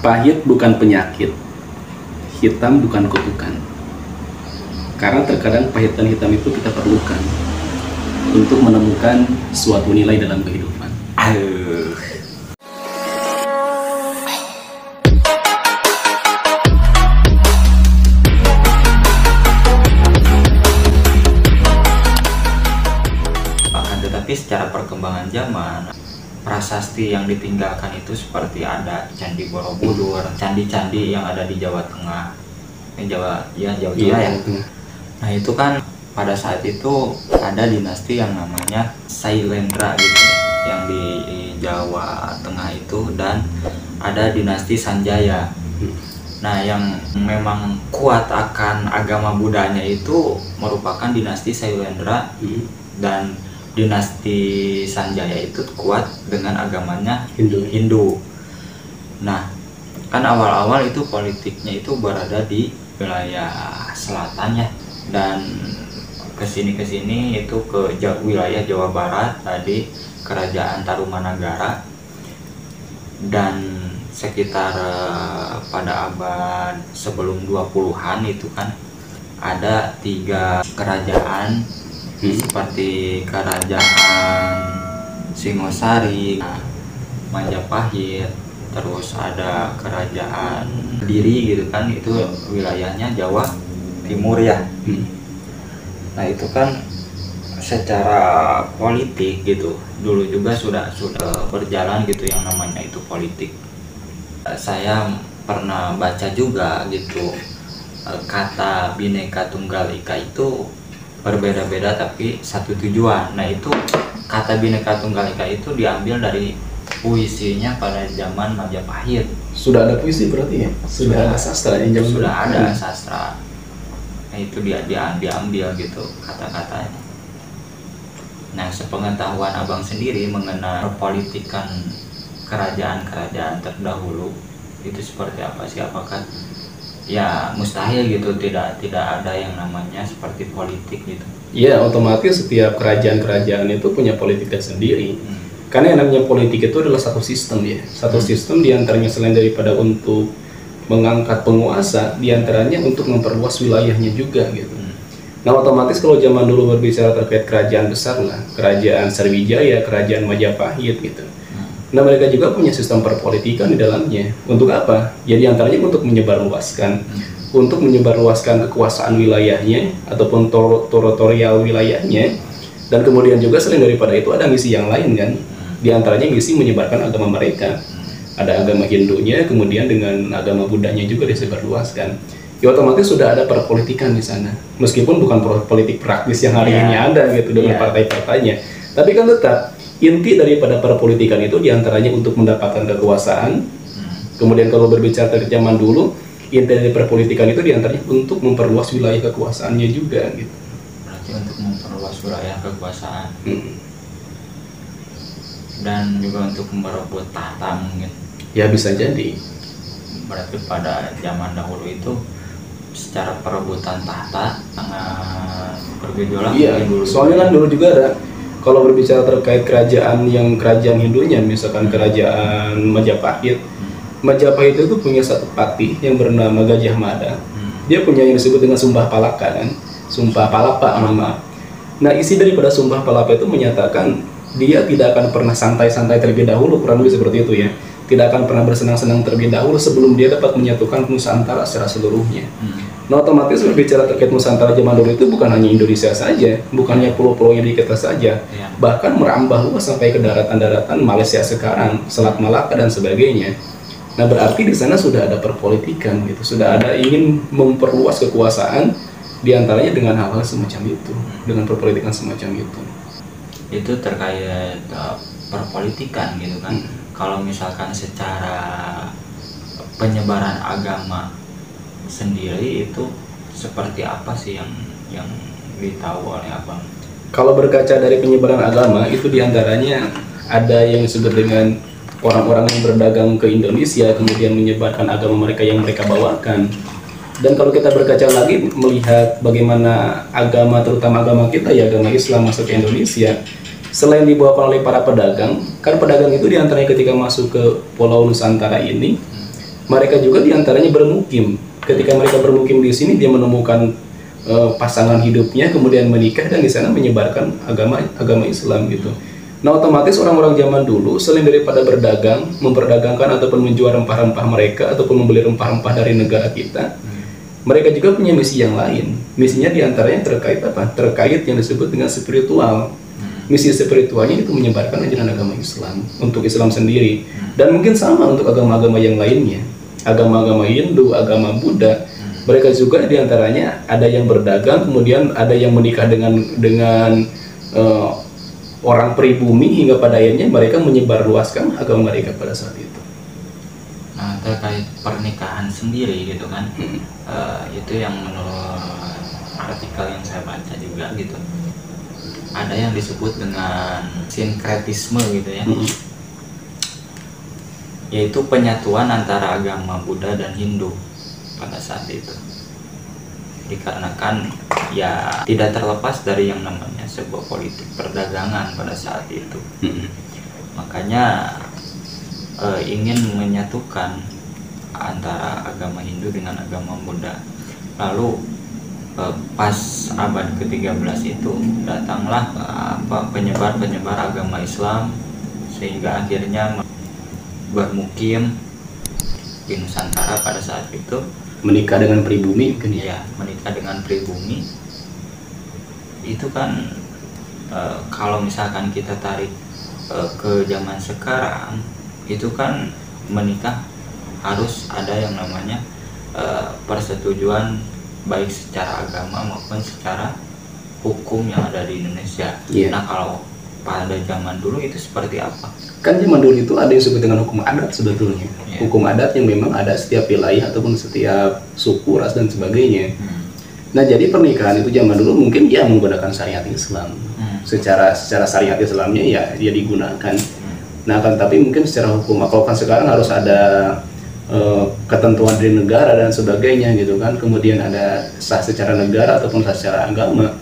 Pahit bukan penyakit, hitam bukan kutukan. Karena terkadang pahit dan hitam itu kita perlukan untuk menemukan suatu nilai dalam kehidupan. Akan tetapi secara perkembangan zaman, prasasti yang ditinggalkan itu seperti ada Candi Borobudur, candi-candi yang ada di Jawa Tengah, Jawa Tengah ya. Nah itu kan pada saat itu ada dinasti yang namanya Sailendra gitu, yang di Jawa Tengah itu, dan ada dinasti Sanjaya. Nah yang memang kuat akan agama Budanya itu merupakan dinasti Sailendra, dan dinasti Sanjaya itu kuat dengan agamanya Hindu. Nah kan awal-awal itu politiknya itu berada di wilayah selatan ya, dan kesini itu ke wilayah Jawa Barat tadi, kerajaan Tarumanagara. Dan sekitar pada abad sebelum 20-an itu kan ada 3 kerajaan seperti kerajaan Singosari, Majapahit, terus ada kerajaan Kediri gitu kan, itu wilayahnya Jawa Timur ya. Nah itu kan secara politik gitu dulu juga sudah berjalan gitu yang namanya itu politik. Saya pernah baca juga gitu, kata Bhinneka Tunggal Ika itu berbeda-beda tapi satu tujuan. Nah itu kata Bhinneka Tunggal Ika itu diambil dari puisinya pada zaman Majapahit. Sudah ada puisi berarti ya? Sudah ada sastra yang zaman sudah ada sastra. Nah itu dia diambil gitu kata-katanya. Nah sepengetahuan abang sendiri mengenai politikan kerajaan-kerajaan terdahulu itu seperti apa sih? Apakah ya mustahil gitu, tidak ada yang namanya seperti politik gitu? Ya otomatis setiap kerajaan-kerajaan itu punya politiknya sendiri. Karena yang namanya politik itu adalah satu sistem ya, satu sistem diantaranya selain daripada untuk mengangkat penguasa, diantaranya untuk memperluas wilayahnya juga gitu. Nah otomatis kalau zaman dulu berbicara terkait kerajaan besar lah, kerajaan Sriwijaya, kerajaan Majapahit gitu. Nah mereka juga punya sistem perpolitikan di dalamnya. Untuk apa? Ya diantaranya untuk menyebarluaskan kekuasaan wilayahnya ataupun teritorial wilayahnya. Dan kemudian juga selain daripada itu ada misi yang lain kan. Di antaranya misi menyebarkan agama mereka. Ada agama Hindunya, kemudian dengan agama Budanya juga disebarluaskan. Ya otomatis sudah ada perpolitikan di sana. Meskipun bukan politik praktis yang hari ini ada gitu dengan partai-partainya. Tapi kan tetap inti daripada perpolitikan itu diantaranya untuk mendapatkan kekuasaan. Kemudian kalau berbicara dari zaman dulu, inti dari perpolitikan itu diantaranya untuk memperluas wilayah kekuasaannya juga gitu. Berarti untuk memperluas wilayah kekuasaan. Dan juga untuk merebut tahta mungkin. Ya bisa jadi. Berarti pada zaman dahulu itu secara perebutan tahta sangat bergejolak. Iya, soalnya kan dulu juga ada, kalau berbicara terkait kerajaan Hindunya, misalkan kerajaan Majapahit. Majapahit itu punya satu patih yang bernama Gajah Mada. Dia punya yang disebut dengan Sumpah Palaka kan, Sumpah Palapa nama. Nah isi daripada Sumpah Palapa itu menyatakan dia tidak akan pernah santai-santai terlebih dahulu, kurang lebih seperti itu ya. Tidak akan pernah bersenang-senang terlebih dahulu sebelum dia dapat menyatukan Nusantara secara seluruhnya. Nah otomatis berbicara terkait Nusantara zaman dulu itu bukan hanya Indonesia saja, bukannya pulau-pulaunya di kita saja, bahkan merambah luas sampai ke daratan-daratan Malaysia sekarang, Selat Malaka dan sebagainya. Nah berarti di sana sudah ada perpolitikan gitu, sudah ada ingin memperluas kekuasaan diantaranya dengan hal-hal semacam itu, dengan perpolitikan semacam itu. Itu terkait perpolitikan gitu kan. Kalau misalkan secara penyebaran agama sendiri itu seperti apa sih yang ditahu oleh abang? Kalau berkaca dari penyebaran agama itu diantaranya ada yang disebut dengan orang-orang yang berdagang ke Indonesia kemudian menyebarkan agama mereka yang mereka bawakan. Dan kalau kita berkaca lagi melihat bagaimana agama, terutama agama kita ya, agama Islam masuk ke Indonesia, selain dibawakan oleh para pedagang, kan pedagang itu diantaranya ketika masuk ke Pulau Nusantara ini, mereka juga diantaranya bermukim. Ketika mereka bermukim di sini, dia menemukan pasangan hidupnya, kemudian menikah dan di sana menyebarkan agama Islam gitu. Nah, otomatis orang-orang zaman dulu selain daripada berdagang, memperdagangkan ataupun menjual rempah-rempah mereka ataupun membeli rempah-rempah dari negara kita, mereka juga punya misi yang lain. Misinya diantaranya terkait apa? Terkait yang disebut dengan spiritual. Misi spiritualnya itu menyebarkan ajaran agama Islam untuk Islam sendiri, dan mungkin sama untuk agama-agama yang lainnya, agama-agama Hindu, agama Buddha. Mereka juga diantaranya ada yang berdagang, kemudian ada yang menikah dengan orang pribumi, hingga pada akhirnya mereka menyebarluaskan agama mereka pada saat itu. Nah, terkait pernikahan sendiri gitu kan, itu yang menurut artikel yang saya baca juga gitu, ada yang disebut dengan sinkretisme gitu ya, yaitu penyatuan antara agama Buddha dan Hindu pada saat itu, dikarenakan ya tidak terlepas dari yang namanya sebuah politik perdagangan pada saat itu. Makanya ingin menyatukan antara agama Hindu dengan agama Buddha. Lalu pas abad ke-13 itu datanglah penyebar-penyebar agama Islam, sehingga akhirnya bermukim di Nusantara pada saat itu. Menikah dengan pribumi mungkin ya? Ya, menikah dengan pribumi. Itu kan kalau misalkan kita tarik ke zaman sekarang, itu kan menikah harus ada yang namanya persetujuan baik secara agama maupun secara hukum yang ada di Indonesia. Nah, kalau pada zaman dulu itu seperti apa? Kan zaman dulu itu ada yang disebut dengan hukum adat sebetulnya. Hukum adat yang memang ada setiap wilayah ataupun setiap suku, ras dan sebagainya. Nah, jadi pernikahan itu zaman dulu mungkin ya menggunakan syariat Islam. Secara syariat Islamnya ya dia digunakan. Nah, kan tapi mungkin secara hukum, kalau kan sekarang harus ada ketentuan dari negara dan sebagainya gitu kan, kemudian ada sah secara negara ataupun sah secara agama.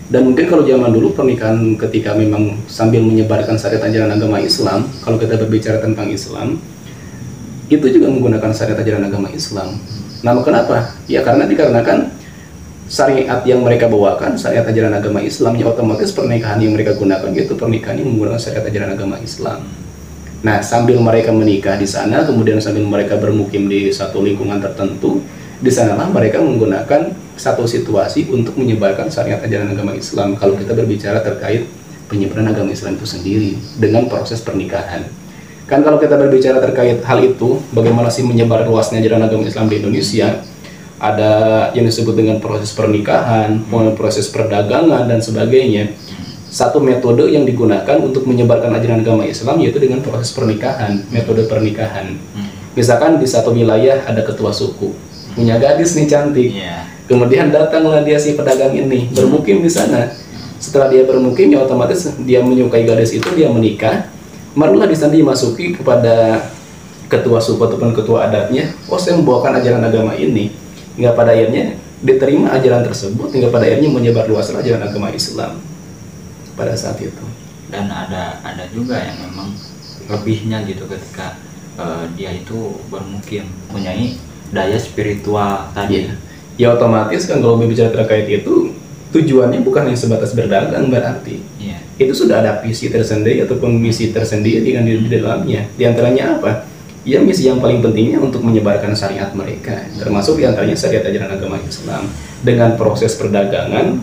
Dan mungkin kalau zaman dulu pernikahan ketika memang sambil menyebarkan syariat ajaran agama Islam, kalau kita berbicara tentang Islam, itu juga menggunakan syariat ajaran agama Islam. Nah, kenapa? Ya karena dikarenakan syariat yang mereka bawakan, syariat ajaran agama Islam, ya otomatis pernikahan yang mereka gunakan itu pernikahan yang menggunakan syariat ajaran agama Islam. Nah, sambil mereka menikah di sana, kemudian sambil mereka bermukim di satu lingkungan tertentu, di sanalah mereka menggunakan satu situasi untuk menyebarkan syariat ajaran agama Islam. Kalau kita berbicara terkait penyebaran agama Islam itu sendiri dengan proses pernikahan. Kan kalau kita berbicara terkait hal itu, bagaimana sih menyebar luasnya ajaran agama Islam di Indonesia, ada yang disebut dengan proses pernikahan, proses perdagangan dan sebagainya. Satu metode yang digunakan untuk menyebarkan ajaran agama Islam yaitu dengan proses pernikahan, metode pernikahan. Misalkan di satu wilayah ada ketua suku, punya gadis nih cantik, kemudian datanglah dia si pedagang ini bermukim di sana. Setelah dia bermukim, ya otomatis dia menyukai gadis itu, dia menikah. Barulah di sana dimasuki kepada ketua suku ataupun ketua adatnya, oh saya membawakan ajaran agama ini, hingga pada akhirnya diterima ajaran tersebut, hingga pada akhirnya menyebar luas ajaran agama Islam pada saat itu. Dan ada juga yang memang lebihnya gitu ketika dia itu bermukim, mempunyai daya spiritual tadi. Ya otomatis kan kalau berbicara terkait itu tujuannya bukan hanya sebatas berdagang, berarti itu sudah ada visi tersendiri ataupun misi tersendiri kan di dalamnya. Di antaranya apa? Ya misi yang paling pentingnya untuk menyebarkan syariat mereka, termasuk di antaranya syariat ajaran agama Islam. Dengan proses perdagangan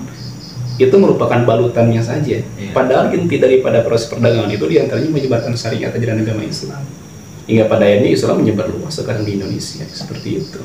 itu merupakan balutannya saja. Padahal inti daripada proses perdagangan itu diantaranya menyebarkan syariat ajaran agama Islam. Hingga pada akhirnya Islam menyebar luas sekarang di Indonesia, seperti itu.